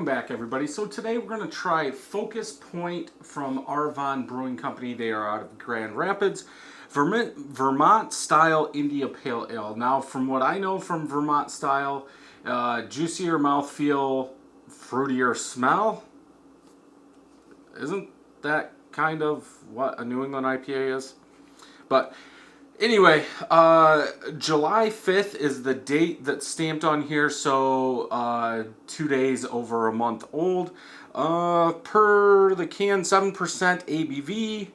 back, everybody. So today we're going to try Focus Point from Arvon Brewing Company. They are out of Grand Rapids. Vermont-style India Pale Ale. Now, from what I know from Vermont-style, juicier mouthfeel, fruitier smell. Isn't that kind of what a New England IPA is? But anyway, July 5th is the date that's stamped on here, so 2 days over a month old. Per the can, 7% ABV.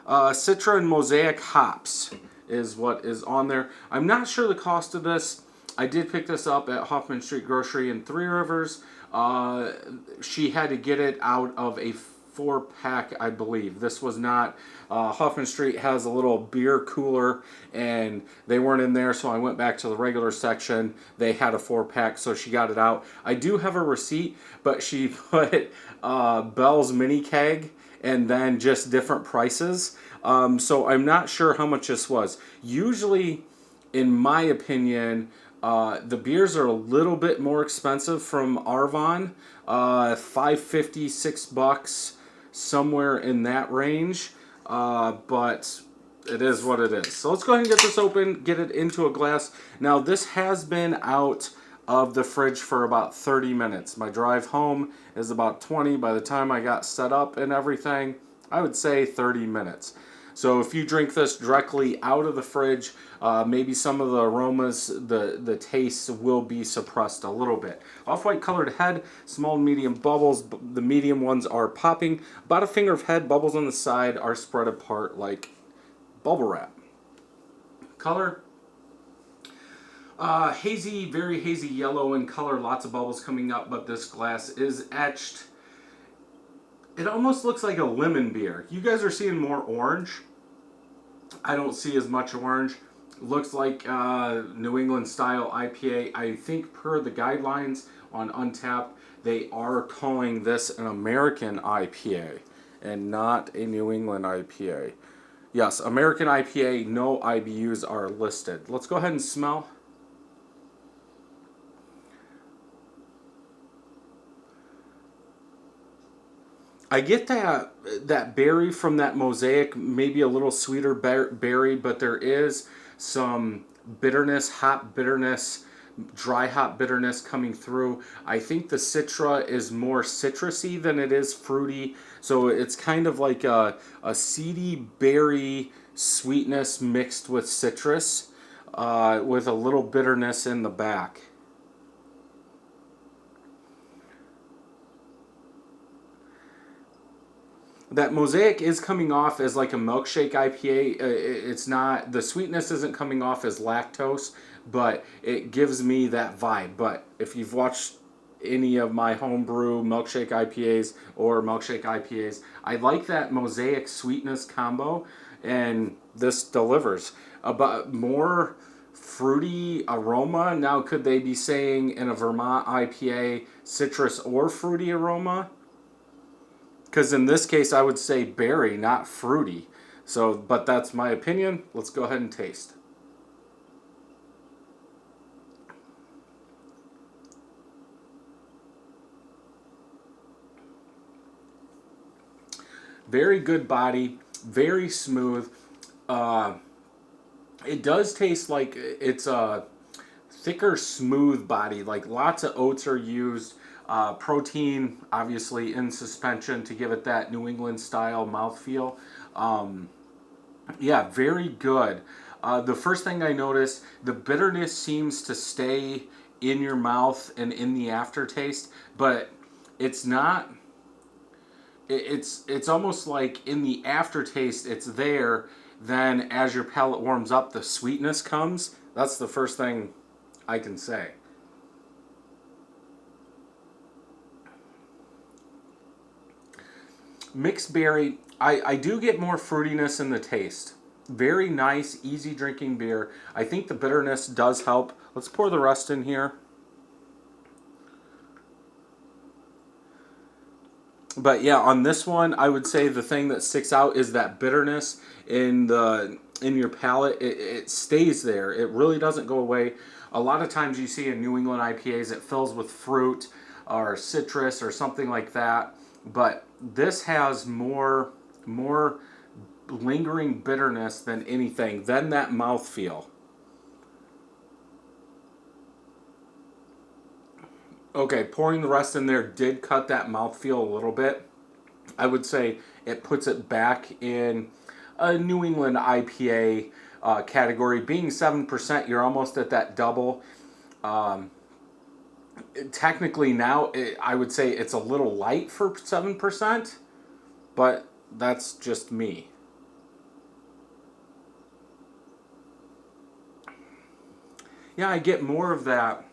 Citra and Mosaic hops is what is on there. I'm not sure the cost of this. I did pick this up at Hoffman Street Grocery in Three Rivers. She had to get it out of a 4-pack, I believe. This was not, Hoffman Street has a little beer cooler and they weren't in there, so I went back to the regular section. They had a 4-pack, so she got it out. I do have a receipt, but she put Bell's mini keg and then just different prices. So I'm not sure how much this was. Usually, in my opinion, the beers are a little bit more expensive from Arvon. $5.50, $6, somewhere in that range. But it is what it is. So let's go ahead and get this open, get it into a glass. Now this has been out of the fridge for about 30 minutes. My drive home is about 20. By the time I got set up and everything, I would say 30 minutes. So if you drink this directly out of the fridge, maybe some of the aromas, the tastes will be suppressed a little bit. Off-white colored head, small and medium bubbles. The medium ones are popping. About a finger of head, bubbles on the side are spread apart like bubble wrap. Color, hazy, very hazy yellow in color. Lots of bubbles coming up, but this glass is etched. It almost looks like a lemon beer. You guys are seeing more orange. I don't see as much orange. Looks like New England style IPA. I think per the guidelines on Untappd, they are calling this an American IPA and not a New England IPA. Yes, American IPA, no IBUs are listed. Let's go ahead and smell. I get that berry from that Mosaic, maybe a little sweeter berry, but there is some bitterness, hop bitterness, dry hop bitterness coming through. I think the Citra is more citrusy than it is fruity, so it's kind of like a seedy berry sweetness mixed with citrus, with a little bitterness in the back. That Mosaic is coming off as like a milkshake IPA. It's not, the sweetness isn't coming off as lactose, but it gives me that vibe. But if you've watched any of my homebrew milkshake IPAs or milkshake IPAs, I like that Mosaic sweetness combo, and this delivers. About more fruity aroma. Now, could they be saying in a Vermont IPA citrus or fruity aroma? Because in this case, I would say berry, not fruity. So, but that's my opinion. Let's go ahead and taste. Very good body, very smooth. It does taste like it's a thicker, smooth body. Like lots of oats are used. Protein, obviously, in suspension to give it that New England style mouthfeel. Yeah, very good. The first thing I noticed, the bitterness seems to stay in your mouth and in the aftertaste, but it's not. It's almost like in the aftertaste, it's there. Then as your palate warms up, the sweetness comes. That's the first thing I can say. Mixed berry, I do get more fruitiness in the taste. Very nice, easy drinking beer. I think the bitterness does help. Let's pour the rest in here. But yeah, on this one, I would say the thing that sticks out is that bitterness in your palate. It stays there. It really doesn't go away. A lot of times you see in New England IPAs, it fills with fruit. or citrus or something like that. But this has more lingering bitterness than anything, than that mouthfeel. Okay, pouring the rest in there did cut that mouthfeel a little bit. I would say it puts it back in a New England IPA category. Being 7%, you're almost at that double. Technically now, I would say it's a little light for 7%, but that's just me. Yeah, I get more of that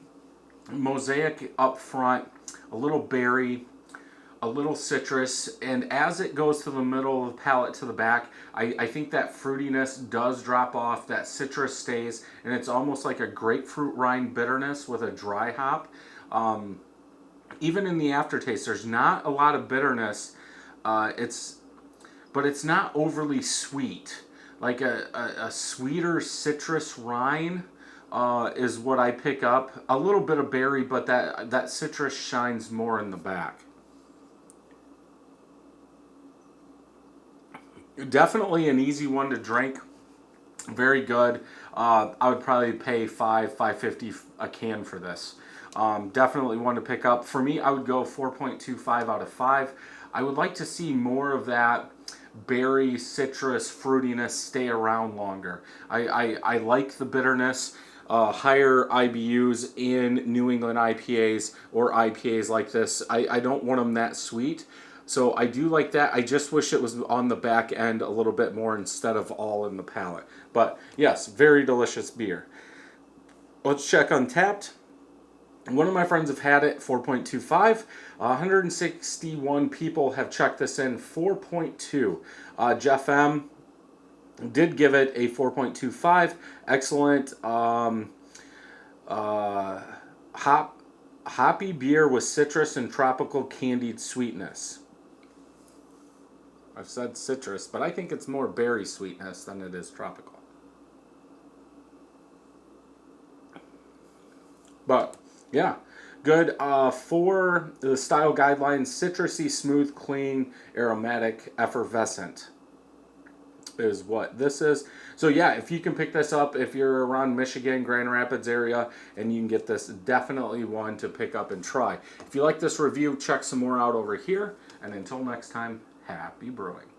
mosaic up front, a little berry, a little citrus, and as it goes to the middle of the palate to the back, I think that fruitiness does drop off, that citrus stays, and it's almost like a grapefruit rind bitterness with a dry hop. Even in the aftertaste, there's not a lot of bitterness. But it's not overly sweet. Like a sweeter citrus rind is what I pick up. A little bit of berry, but that citrus shines more in the back. Definitely an easy one to drink. Very good. I would probably pay $5.50 a can for this. Definitely one to pick up. For me, I would go 4.25 out of 5. I would like to see more of that berry, citrus, fruitiness stay around longer. I like the bitterness. Higher IBUs in New England IPAs or IPAs like this. I don't want them that sweet. So I do like that. I just wish it was on the back end a little bit more instead of all in the palate. But yes, very delicious beer. Let's check Untapped. One of my friends have had it, 4.25. 161 people have checked this in, 4.2. Jeff M. did give it a 4.25. Excellent hoppy beer with citrus and tropical candied sweetness. I've said citrus, but I think it's more berry sweetness than it is tropical. But yeah, good. For the style guidelines, citrusy, smooth, clean, aromatic, effervescent is what this is. So yeah, if you can pick this up, if you're around Michigan, Grand Rapids area, and you can get this, definitely one to pick up and try. If you like this review, check some more out over here. And until next time, happy brewing.